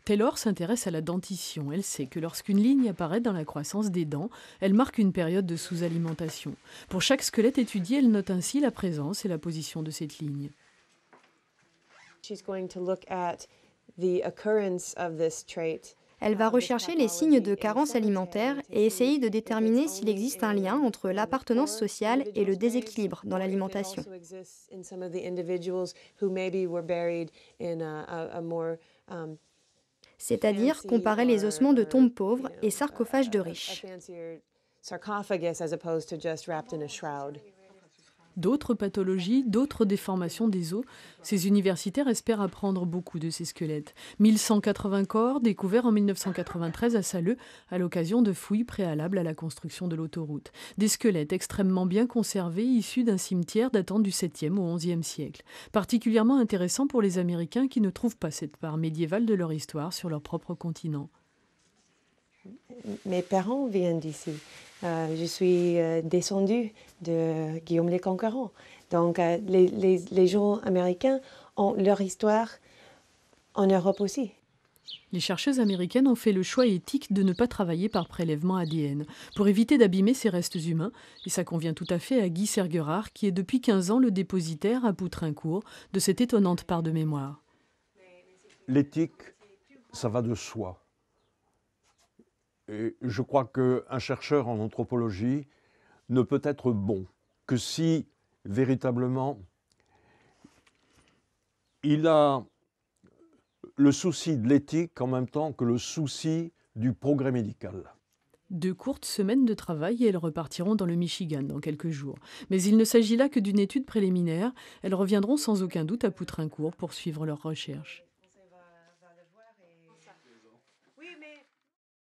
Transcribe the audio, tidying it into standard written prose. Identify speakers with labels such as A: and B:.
A: Taylor s'intéresse à la dentition. Elle sait que lorsqu'une ligne apparaît dans la croissance des dents, elle marque une période de sous-alimentation. Pour chaque squelette étudié, elle note ainsi la présence et la position de cette ligne.
B: She's going to look at the occurrence of this trait.
C: Elle va rechercher les signes de carence alimentaire et essayer de déterminer s'il existe un lien entre l'appartenance sociale et le déséquilibre dans l'alimentation. C'est-à-dire comparer les ossements de tombes pauvres et sarcophages de riches.
A: D'autres pathologies, d'autres déformations des os, ces universitaires espèrent apprendre beaucoup de ces squelettes. 1180 corps découverts en 1993 à Salleux à l'occasion de fouilles préalables à la construction de l'autoroute. Des squelettes extrêmement bien conservés issus d'un cimetière datant du 7e au 11e siècle. Particulièrement intéressant pour les Américains qui ne trouvent pas cette part médiévale de leur histoire sur leur propre continent.
B: Mes parents viennent d'ici. Je suis descendue de Guillaume le Conquérant. Donc, les gens américains ont leur histoire en Europe aussi.
A: Les chercheuses américaines ont fait le choix éthique de ne pas travailler par prélèvement ADN, pour éviter d'abîmer ces restes humains, et ça convient tout à fait à Guy Serguerard, qui est depuis 15 ans le dépositaire à Poutrincourt de cette étonnante part de mémoire.
D: L'éthique, ça va de soi. Et je crois qu'un chercheur en anthropologie ne peut être bon que si, véritablement, il a le souci de l'éthique en même temps que le souci du progrès médical.
A: 2 courtes semaines de travail et elles repartiront dans le Michigan dans quelques jours. Mais il ne s'agit là que d'une étude préliminaire. Elles reviendront sans aucun doute à Poutrincourt pour suivre leurs recherches.
B: Oui, mais